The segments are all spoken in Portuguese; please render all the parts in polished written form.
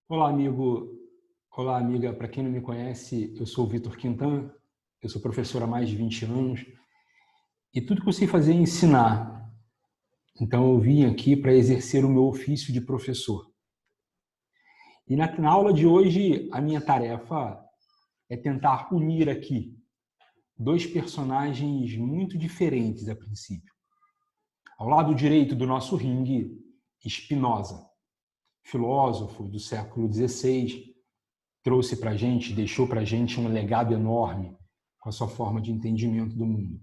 Olá, amigo. Olá, amiga. Para quem não me conhece, eu sou o Vitor Quintan, eu sou professor há mais de 20 anos e tudo que eu sei fazer é ensinar. Então, eu vim aqui para exercer o meu ofício de professor. E na aula de hoje, a minha tarefa é tentar unir aqui dois personagens muito diferentes a princípio. Ao lado direito do nosso ringue, Spinoza, filósofo do século XVI, trouxe para a gente, deixou para a gente um legado enorme com a sua forma de entendimento do mundo.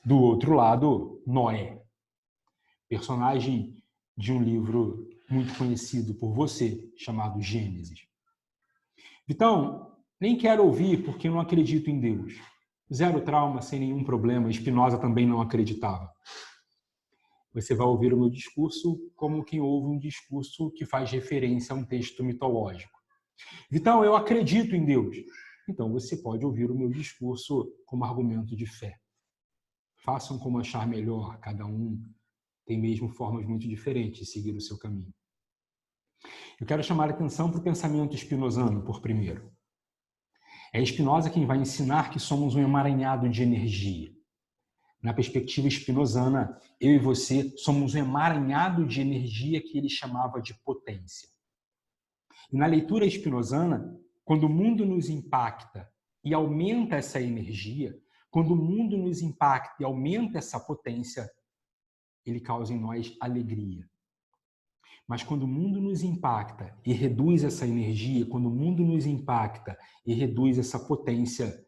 Do outro lado, Noé, personagem de um livro muito conhecido por você, chamado Gênesis. Então, nem quero ouvir porque não acredito em Deus. Zero trauma, sem nenhum problema. Spinoza também não acreditava. Você vai ouvir o meu discurso como quem ouve um discurso que faz referência a um texto mitológico. Vitão, eu acredito em Deus. Então você pode ouvir o meu discurso como argumento de fé. Façam como achar melhor, cada um tem mesmo formas muito diferentes de seguir o seu caminho. Eu quero chamar a atenção para o pensamento spinozano, por primeiro. É Spinoza quem vai ensinar que somos um emaranhado de energia. Na perspectiva spinozana, eu e você somos um emaranhado de energia que ele chamava de potência. E na leitura spinozana, quando o mundo nos impacta e aumenta essa energia, quando o mundo nos impacta e aumenta essa potência, ele causa em nós alegria. Mas quando o mundo nos impacta e reduz essa energia, quando o mundo nos impacta e reduz essa potência,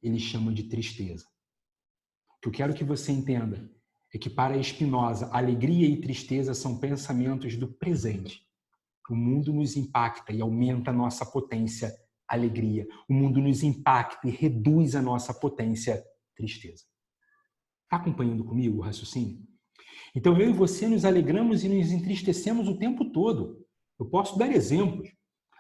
ele chama de tristeza. O que eu quero que você entenda é que para Spinoza, alegria e tristeza são pensamentos do presente. O mundo nos impacta e aumenta a nossa potência, alegria. O mundo nos impacta e reduz a nossa potência, tristeza. Está acompanhando comigo o raciocínio? Então, eu e você nos alegramos e nos entristecemos o tempo todo. Eu posso dar exemplos.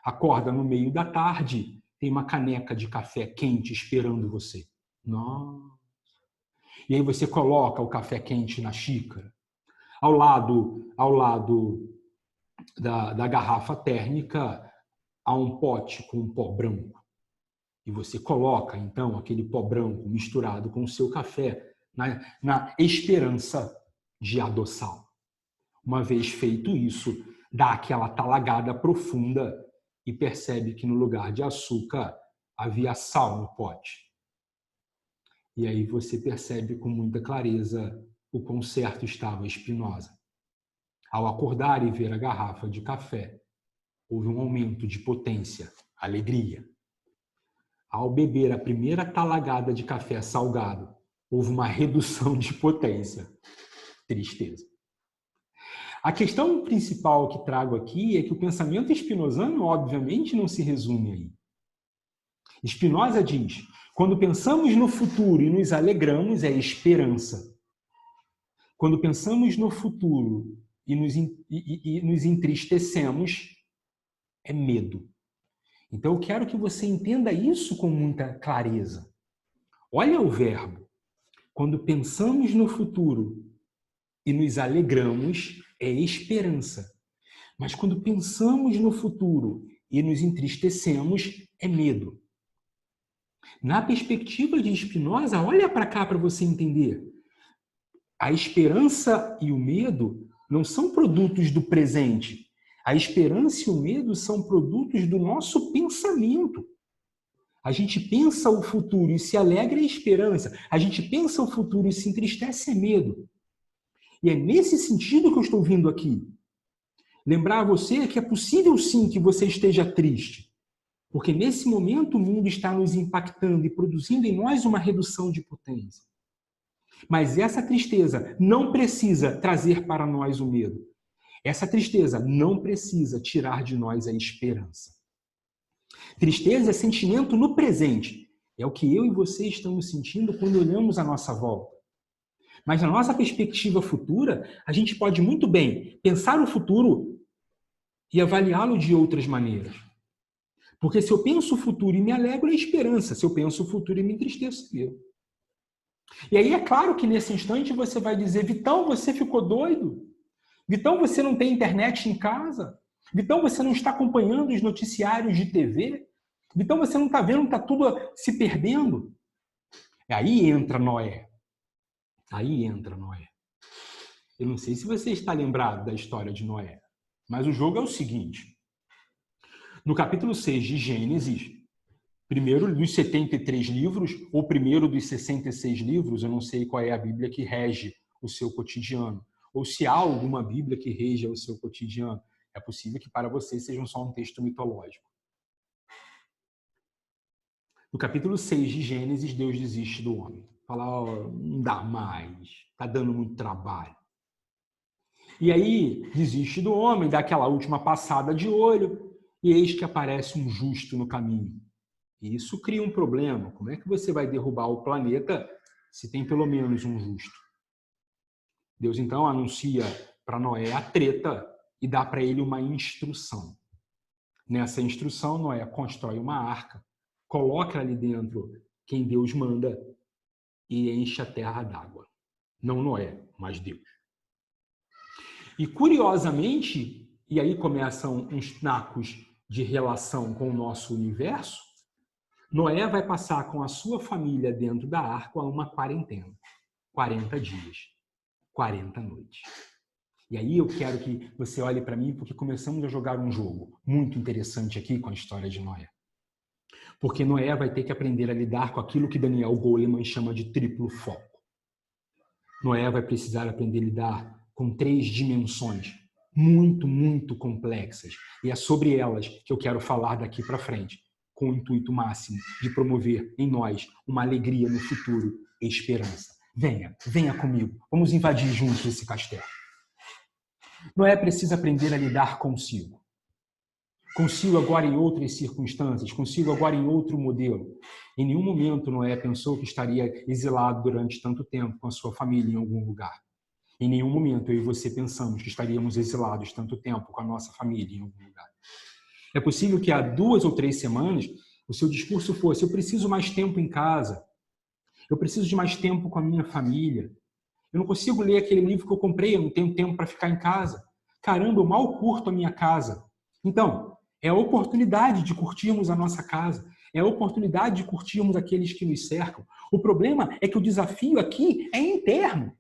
Acorda no meio da tarde, tem uma caneca de café quente esperando você. Nossa. E aí você coloca o café quente na xícara. Ao lado da garrafa térmica, há um pote com um pó branco. E você coloca, então, aquele pó branco misturado com o seu café na esperança de adoçá-lo. Uma vez feito isso, dá aquela talagada profunda e percebe que no lugar de açúcar havia sal no pote. E aí você percebe com muita clareza o quão certo estava Spinoza. Ao acordar e ver a garrafa de café, houve um aumento de potência, alegria. Ao beber a primeira talagada de café salgado, houve uma redução de potência, tristeza. A questão principal que trago aqui é que o pensamento spinozano, obviamente, não se resume aí. Spinoza diz, quando pensamos no futuro e nos alegramos, é esperança. Quando pensamos no futuro e nos entristecemos, é medo. Então, eu quero que você entenda isso com muita clareza. Olha o verbo. Quando pensamos no futuro e nos alegramos, é esperança. Mas quando pensamos no futuro e nos entristecemos, é medo. Na perspectiva de Spinoza, olha para cá para você entender. A esperança e o medo não são produtos do presente. A esperança e o medo são produtos do nosso pensamento. A gente pensa o futuro e se alegra é esperança. A gente pensa o futuro e se entristece é medo. E é nesse sentido que eu estou vindo aqui. Lembrar a você que é possível sim que você esteja triste. Porque nesse momento o mundo está nos impactando e produzindo em nós uma redução de potência. Mas essa tristeza não precisa trazer para nós o medo. Essa tristeza não precisa tirar de nós a esperança. Tristeza é sentimento no presente. É o que eu e você estamos sentindo quando olhamos à nossa volta. Mas na nossa perspectiva futura, a gente pode muito bem pensar o futuro e avaliá-lo de outras maneiras. Porque se eu penso o futuro e me alegro, é esperança. Se eu penso o futuro e me entristeço, é medo. E aí é claro que nesse instante você vai dizer, Vitão, você ficou doido? Vitão, você não tem internet em casa? Vitão, você não está acompanhando os noticiários de TV? Vitão, você não está vendo que está tudo se perdendo? Aí entra Noé. Aí entra Noé. Eu não sei se você está lembrado da história de Noé, mas o jogo é o seguinte. No capítulo 6 de Gênesis, primeiro dos 73 livros, ou primeiro dos 66 livros, eu não sei qual é a Bíblia que rege o seu cotidiano, ou se há alguma Bíblia que reja o seu cotidiano. É possível que para você seja só um texto mitológico. No capítulo 6 de Gênesis, Deus desiste do homem. Fala, oh, não dá mais, está dando muito trabalho. E aí, desiste do homem, dá aquela última passada de olho, e eis que aparece um justo no caminho. E isso cria um problema. Como é que você vai derrubar o planeta se tem pelo menos um justo? Deus, então, anuncia para Noé a treta e dá para ele uma instrução. Nessa instrução, Noé constrói uma arca, coloca ali dentro quem Deus manda e enche a terra d'água. Não Noé, mas Deus. E, curiosamente, e aí começam uns nacos de relação com o nosso universo, Noé vai passar com a sua família dentro da arca uma quarentena. 40 dias, 40 noites. E aí eu quero que você olhe para mim, porque começamos a jogar um jogo muito interessante aqui com a história de Noé. Porque Noé vai ter que aprender a lidar com aquilo que Daniel Goleman chama de triplo foco. Noé vai precisar aprender a lidar com 3 dimensões muito, muito complexas. E é sobre elas que eu quero falar daqui para frente, com o intuito máximo de promover em nós uma alegria no futuro e esperança. Venha comigo. Vamos invadir juntos esse castelo. Noé precisa aprender a lidar consigo. Consigo agora em outras circunstâncias, consigo agora em outro modelo. Em nenhum momento Noé pensou que estaria exilado durante tanto tempo com a sua família em algum lugar. Em nenhum momento eu e você pensamos que estaríamos exilados tanto tempo com a nossa família em algum lugar. É possível que há 2 ou 3 semanas o seu discurso fosse: eu preciso mais tempo em casa, eu preciso de mais tempo com a minha família, eu não consigo ler aquele livro que eu comprei, eu não tenho tempo para ficar em casa. Caramba, eu mal curto a minha casa. Então, é a oportunidade de curtirmos a nossa casa, é a oportunidade de curtirmos aqueles que nos cercam. O problema é que o desafio aqui é interno.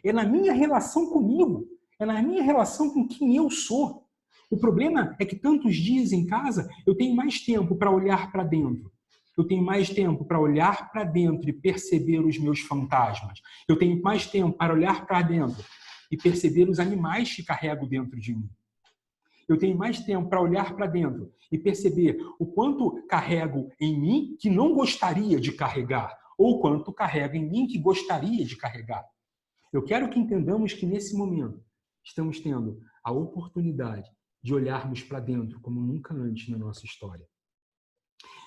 É na minha relação comigo, é na minha relação com quem eu sou. O problema é que tantos dias em casa eu tenho mais tempo para olhar para dentro. Eu tenho mais tempo para olhar para dentro e perceber os meus fantasmas. Eu tenho mais tempo para olhar para dentro e perceber os animais que carrego dentro de mim. Eu tenho mais tempo para olhar para dentro e perceber o quanto carrego em mim que não gostaria de carregar, ou quanto carrego em mim que gostaria de carregar. Eu quero que entendamos que nesse momento estamos tendo a oportunidade de olharmos para dentro como nunca antes na nossa história.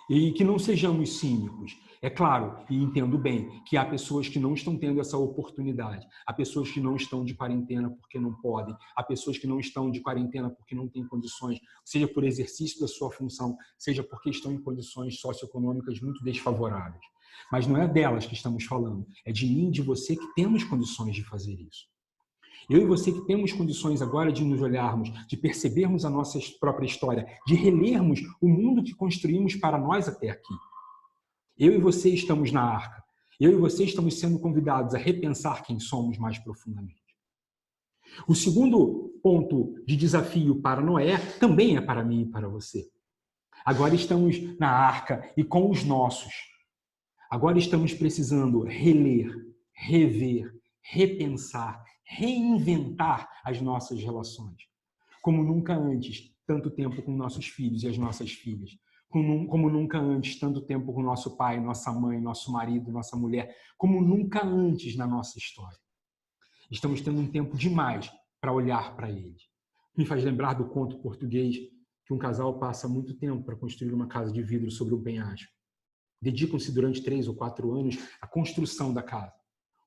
E que não sejamos cínicos. É claro, e entendo bem, que há pessoas que não estão tendo essa oportunidade. Há pessoas que não estão de quarentena porque não podem. Há pessoas que não estão de quarentena porque não têm condições, seja por exercício da sua função, seja porque estão em condições socioeconômicas muito desfavoráveis. Mas não é delas que estamos falando. É de mim e de você que temos condições de fazer isso. Eu e você que temos condições agora de nos olharmos, de percebermos a nossa própria história, de relermos o mundo que construímos para nós até aqui. Eu e você estamos na arca. Eu e você estamos sendo convidados a repensar quem somos mais profundamente. O segundo ponto de desafio para Noé também é para mim e para você. Agora estamos na arca e com os nossos. Agora estamos precisando reler, rever, repensar, reinventar as nossas relações. Como nunca antes, tanto tempo com nossos filhos e as nossas filhas. Como nunca antes, tanto tempo com nosso pai, nossa mãe, nosso marido, nossa mulher. Como nunca antes na nossa história. Estamos tendo um tempo demais para olhar para eles. Me faz lembrar do conto português que um casal passa muito tempo para construir uma casa de vidro sobre um penhasco. Dedicam-se durante 3 ou 4 anos à construção da casa.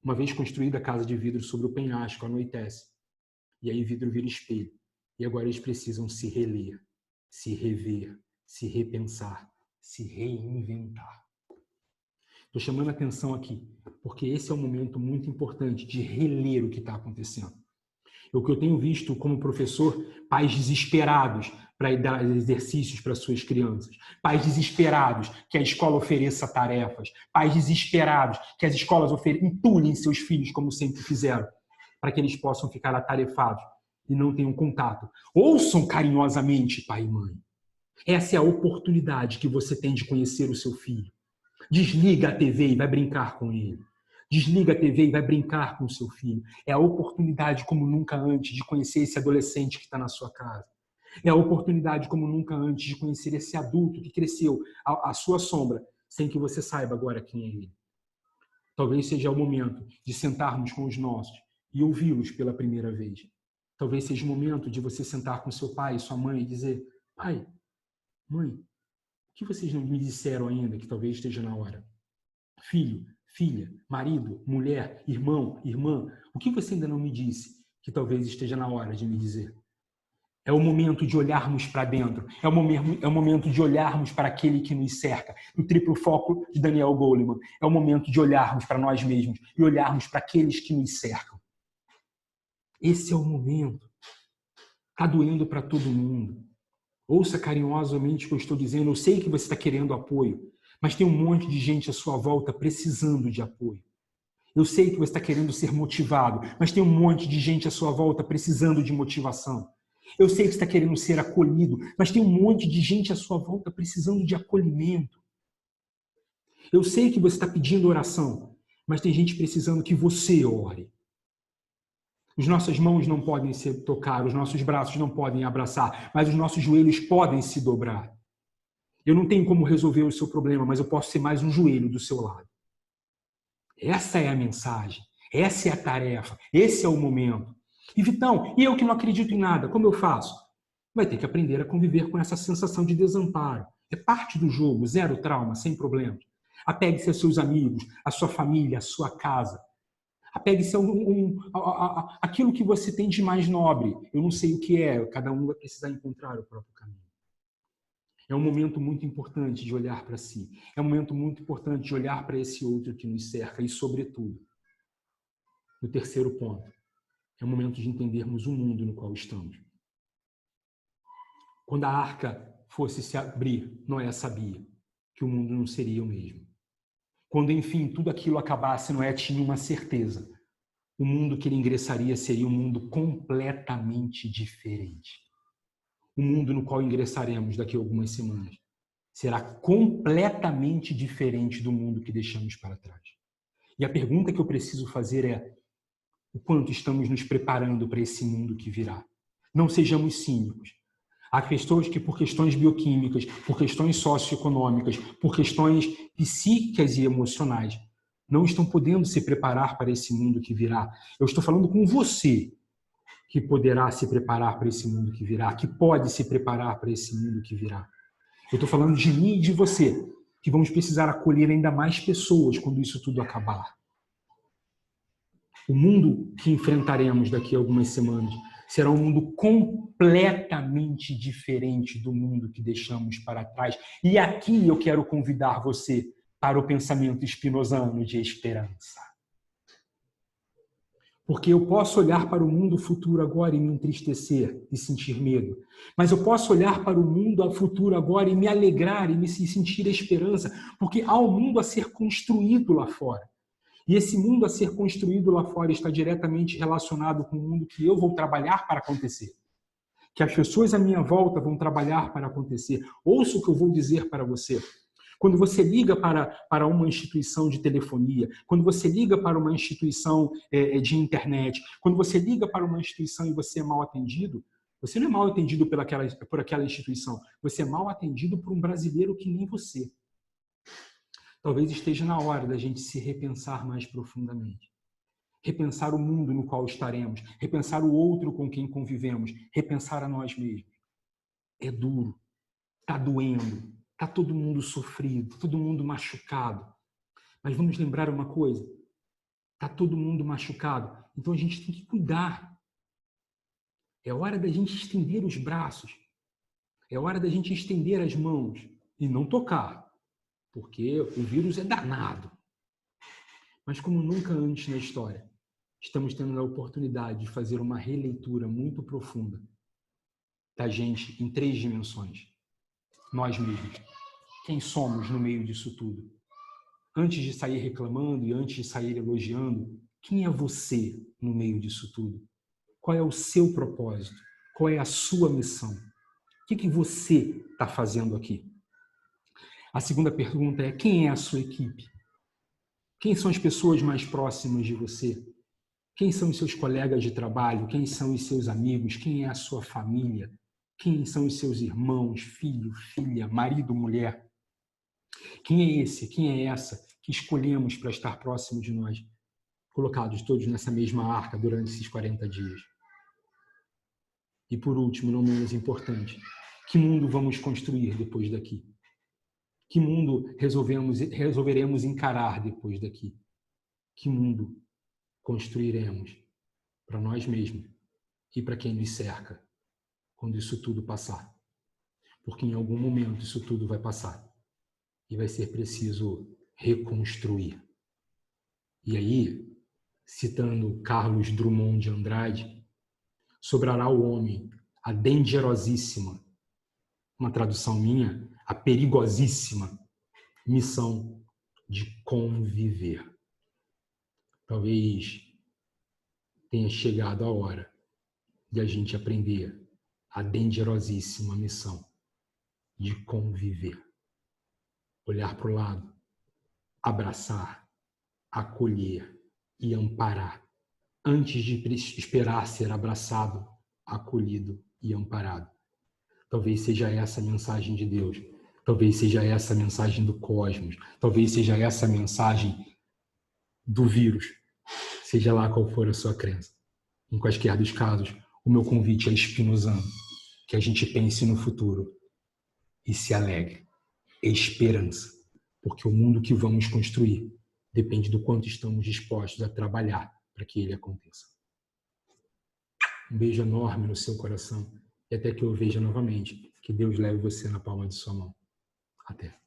Uma vez construída a casa de vidro sobre o penhasco, anoitece. E aí o vidro vira espelho. E agora eles precisam se reler, se rever, se repensar, se reinventar. Estou chamando a atenção aqui, porque esse é um momento muito importante de reler o que está acontecendo. O que eu tenho visto como professor, pais desesperados para dar exercícios para suas crianças, pais desesperados que a escola ofereça tarefas, pais desesperados que as escolas entulhem seus filhos como sempre fizeram, para que eles possam ficar atarefados e não tenham contato. Ouçam carinhosamente, pai e mãe. Essa é a oportunidade que você tem de conhecer o seu filho. Desliga a TV e vai brincar com ele. Desliga a TV e vai brincar com o seu filho. É a oportunidade como nunca antes de conhecer esse adolescente que está na sua casa. É a oportunidade como nunca antes de conhecer esse adulto que cresceu à sua sombra, sem que você saiba agora quem é ele. Talvez seja o momento de sentarmos com os nossos e ouvi-los pela primeira vez. Talvez seja o momento de você sentar com seu pai e sua mãe e dizer: pai, mãe, o que vocês não me disseram ainda que talvez esteja na hora? Filho, filha, marido, mulher, irmão, irmã, o que você ainda não me disse que talvez esteja na hora de me dizer? É o momento de olharmos para dentro, é o momento de olharmos para aquele que nos cerca. O triplo foco de Daniel Goleman. É o momento de olharmos para nós mesmos e olharmos para aqueles que nos cercam. Esse é o momento. Está doendo para todo mundo. Ouça carinhosamente o que eu estou dizendo. Eu sei que você está querendo apoio, mas tem um monte de gente à sua volta precisando de apoio. Eu sei que você está querendo ser motivado, mas tem um monte de gente à sua volta precisando de motivação. Eu sei que você está querendo ser acolhido, mas tem um monte de gente à sua volta precisando de acolhimento. Eu sei que você está pedindo oração, mas tem gente precisando que você ore. As nossas mãos não podem se tocar, os nossos braços não podem abraçar, mas os nossos joelhos podem se dobrar. Eu não tenho como resolver o seu problema, mas eu posso ser mais um joelho do seu lado. Essa é a mensagem, essa é a tarefa, esse é o momento. E Vitão, e eu que não acredito em nada, como eu faço? Vai ter que aprender a conviver com essa sensação de desamparo. É parte do jogo, zero trauma, sem problemas. Apegue-se aos seus amigos, à sua família, à sua casa. Apegue-se àquilo que você tem de mais nobre. Eu não sei o que é, cada um vai precisar encontrar o próprio caminho. É um momento muito importante de olhar para si. É um momento muito importante de olhar para esse outro que nos cerca e, sobretudo, no terceiro ponto, é o momento de entendermos o mundo no qual estamos. Quando a arca fosse se abrir, Noé sabia que o mundo não seria o mesmo. Quando, enfim, tudo aquilo acabasse, Noé tinha uma certeza. O mundo que ele ingressaria seria um mundo completamente diferente. O mundo no qual ingressaremos daqui a algumas semanas será completamente diferente do mundo que deixamos para trás. E a pergunta que eu preciso fazer é: o quanto estamos nos preparando para esse mundo que virá? Não sejamos cínicos. Há pessoas que, por questões bioquímicas, por questões socioeconômicas, por questões psíquicas e emocionais, não estão podendo se preparar para esse mundo que virá. Eu estou falando com você, que poderá se preparar para esse mundo que virá, que pode se preparar para esse mundo que virá. Eu estou falando de mim e de você, que vamos precisar acolher ainda mais pessoas quando isso tudo acabar. O mundo que enfrentaremos daqui a algumas semanas será um mundo completamente diferente do mundo que deixamos para trás. E aqui eu quero convidar você para o pensamento spinozano de esperança. Porque eu posso olhar para o mundo futuro agora e me entristecer e sentir medo. Mas eu posso olhar para o mundo futuro agora e me alegrar e me sentir esperança. Porque há um mundo a ser construído lá fora. E esse mundo a ser construído lá fora está diretamente relacionado com o mundo que eu vou trabalhar para acontecer. Que as pessoas à minha volta vão trabalhar para acontecer. Ouça o que eu vou dizer para você. Quando você liga para uma instituição de telefonia, quando você liga para uma instituição de internet, quando você liga para uma instituição e você é mal atendido, você não é mal atendido por aquela instituição, você é mal atendido por um brasileiro que nem você. Talvez esteja na hora da gente se repensar mais profundamente. Repensar o mundo no qual estaremos, repensar o outro com quem convivemos, repensar a nós mesmos. É duro, está doendo, está todo mundo sofrido, todo mundo machucado. Mas vamos lembrar uma coisa, está todo mundo machucado, então a gente tem que cuidar. É hora da gente estender os braços, é hora da gente estender as mãos e não tocar, porque o vírus é danado. Mas como nunca antes na história, estamos tendo a oportunidade de fazer uma releitura muito profunda da gente em 3 dimensões. Nós mesmos. Quem somos no meio disso tudo? Antes de sair reclamando e antes de sair elogiando, quem é você no meio disso tudo? Qual é o seu propósito? Qual é a sua missão? O que você está fazendo aqui? A segunda pergunta é: quem é a sua equipe? Quem são as pessoas mais próximas de você? Quem são os seus colegas de trabalho? Quem são os seus amigos? Quem é a sua família? Quem são os seus irmãos, filho, filha, marido, mulher? Quem é esse? Quem é essa que escolhemos para estar próximo de nós, colocados todos nessa mesma arca durante esses 40 dias? E por último, não menos importante, que mundo vamos construir depois daqui? Que mundo resolveremos encarar depois daqui? Que mundo construiremos para nós mesmos e para quem nos cerca quando isso tudo passar? Porque em algum momento isso tudo vai passar e vai ser preciso reconstruir. E aí, citando Carlos Drummond de Andrade, sobrará ao homem a dangerosíssima, uma tradução minha, a perigosíssima missão de conviver. Talvez tenha chegado a hora de a gente aprender a dangerosíssima missão de conviver. Olhar para o lado, abraçar, acolher e amparar, antes de esperar ser abraçado, acolhido e amparado. Talvez seja essa a mensagem de Deus. Talvez seja essa a mensagem do cosmos. Talvez seja essa a mensagem do vírus. Seja lá qual for a sua crença. Em quaisquer dos casos, o meu convite é espinozando. Que a gente pense no futuro e se alegre. Esperança. Porque o mundo que vamos construir depende do quanto estamos dispostos a trabalhar para que ele aconteça. Um beijo enorme no seu coração e até que eu veja novamente. Que Deus leve você na palma de sua mão. Até.